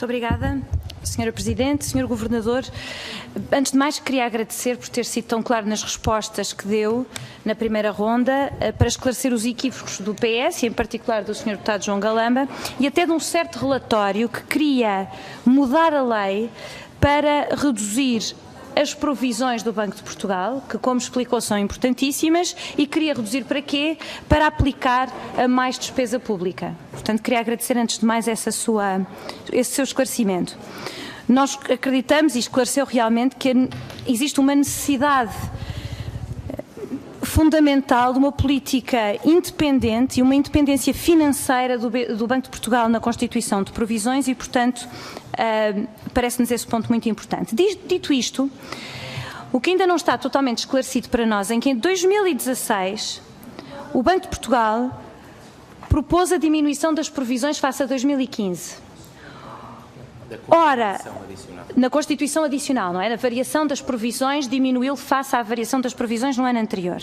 Muito obrigada, Sra. Presidente. Sr. Governador, antes de mais queria agradecer por ter sido tão claro nas respostas que deu na primeira ronda para esclarecer os equívocos do PS, e em particular do Sr. Deputado João Galamba, e até de um certo relatório que queria mudar a lei para reduzir as provisões do Banco de Portugal, que, como explicou, são importantíssimas, e queria reduzir para quê? Para aplicar a mais despesa pública. Portanto, queria agradecer antes de mais esse seu esclarecimento. Nós acreditamos, e esclareceu realmente, que existe uma necessidade fundamental de uma política independente e uma independência financeira do Banco de Portugal na constituição de provisões e, portanto, parece-nos esse ponto muito importante. Dito isto, o que ainda não está totalmente esclarecido para nós é que em 2016 o Banco de Portugal propôs a diminuição das provisões face a 2015. Ora, na Constituição Adicional, não é? A variação das provisões diminuiu face à variação das provisões no ano anterior.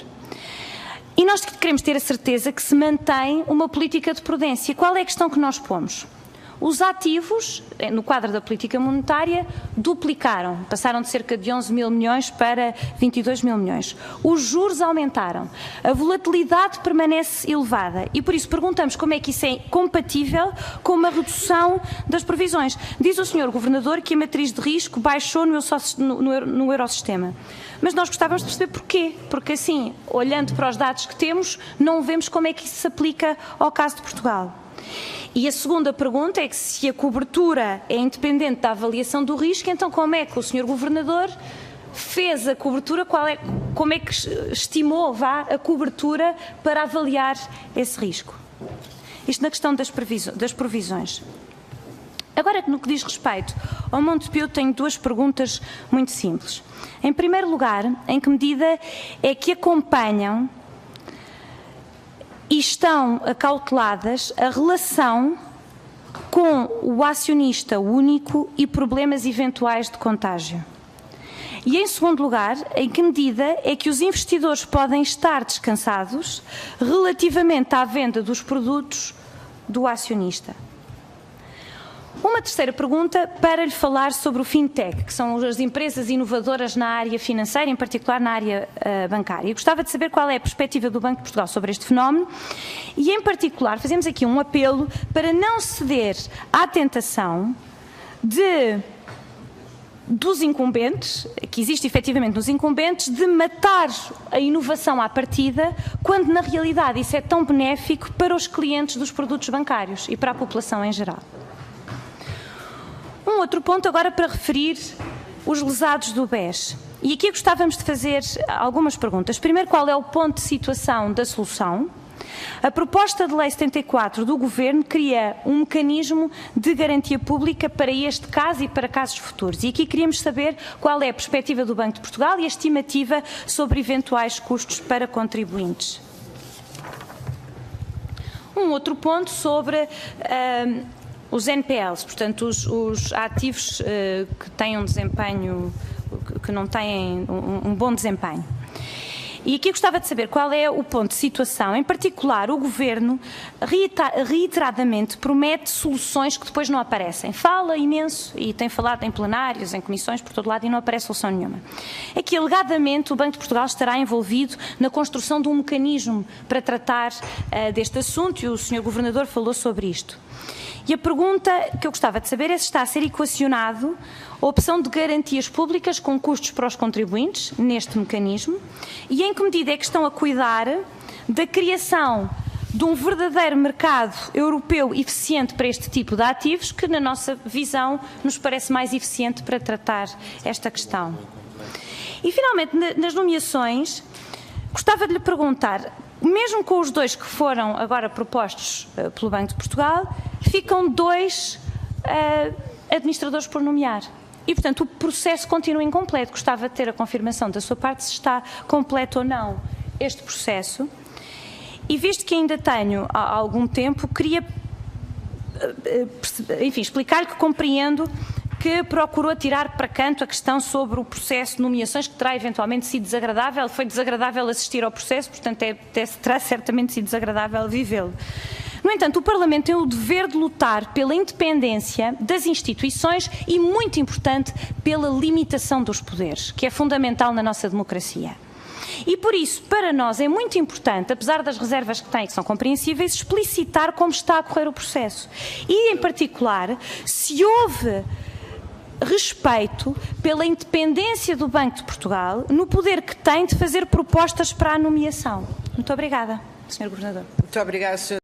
E nós queremos ter a certeza que se mantém uma política de prudência. Qual é a questão que nós pomos? Os ativos, no quadro da política monetária, duplicaram, passaram de cerca de 11 mil milhões para 22 mil milhões. Os juros aumentaram, a volatilidade permanece elevada e por isso perguntamos como é que isso é compatível com uma redução das provisões. Diz o Sr. Governador que a matriz de risco baixou no Eurosistema. Mas nós gostávamos de perceber porquê, porque assim, olhando para os dados que temos, não vemos como é que isso se aplica ao caso de Portugal. E a segunda pergunta é que se a cobertura é independente da avaliação do risco, então como é que o Sr. Governador fez a cobertura, como é que estimou a cobertura para avaliar esse risco? Isto na questão das provisões. Agora, no que diz respeito ao Montepio, tenho duas perguntas muito simples. Em primeiro lugar, em que medida é que acompanham e estão acauteladas a relação com o acionista único e problemas eventuais de contágio? E em segundo lugar, em que medida é que os investidores podem estar descansados relativamente à venda dos produtos do acionista? Uma terceira pergunta para lhe falar sobre o fintech, que são as empresas inovadoras na área financeira, em particular na área bancária. Eu gostava de saber qual é a perspectiva do Banco de Portugal sobre este fenómeno e, em particular, fazemos aqui um apelo para não ceder à tentação dos incumbentes, que existe efetivamente nos incumbentes, de matar a inovação à partida, quando na realidade isso é tão benéfico para os clientes dos produtos bancários e para a população em geral. Um outro ponto agora para referir os lesados do BES. E aqui gostávamos de fazer algumas perguntas. Primeiro, qual é o ponto de situação da solução? A proposta de lei 74 do Governo cria um mecanismo de garantia pública para este caso e para casos futuros. E aqui queríamos saber qual é a perspectiva do Banco de Portugal e a estimativa sobre eventuais custos para contribuintes. Um outro ponto sobre os NPLs, portanto, os ativos que têm um desempenho, que não têm um bom desempenho. E aqui gostava de saber qual é o ponto de situação. Em particular, o Governo reiteradamente promete soluções que depois não aparecem. Fala imenso e tem falado em plenários, em comissões, por todo lado, e não aparece solução nenhuma. É que, alegadamente, o Banco de Portugal estará envolvido na construção de um mecanismo para tratar deste assunto e o Sr. Governador falou sobre isto. E a pergunta que eu gostava de saber é se está a ser equacionado a opção de garantias públicas com custos para os contribuintes neste mecanismo e em que medida é que estão a cuidar da criação de um verdadeiro mercado europeu eficiente para este tipo de ativos que, na nossa visão, nos parece mais eficiente para tratar esta questão. E, finalmente, nas nomeações, gostava de lhe perguntar, mesmo com os dois que foram agora propostos pelo Banco de Portugal, ficam dois administradores por nomear. E, portanto, o processo continua incompleto. Gostava de ter a confirmação da sua parte se está completo ou não este processo. E, visto que ainda tenho há algum tempo, queria, enfim, explicar-lhe que compreendo que procurou tirar para canto a questão sobre o processo de nomeações, que terá eventualmente sido desagradável. Foi desagradável assistir ao processo, portanto, terá certamente sido desagradável vivê-lo. No entanto, o Parlamento tem o dever de lutar pela independência das instituições e, muito importante, pela limitação dos poderes, que é fundamental na nossa democracia. E por isso, para nós, é muito importante, apesar das reservas que têm, que são compreensíveis, explicitar como está a correr o processo. E, em particular, se houve respeito pela independência do Banco de Portugal no poder que tem de fazer propostas para a nomeação. Muito obrigada, Sr. Governador. Muito obrigada, Sr.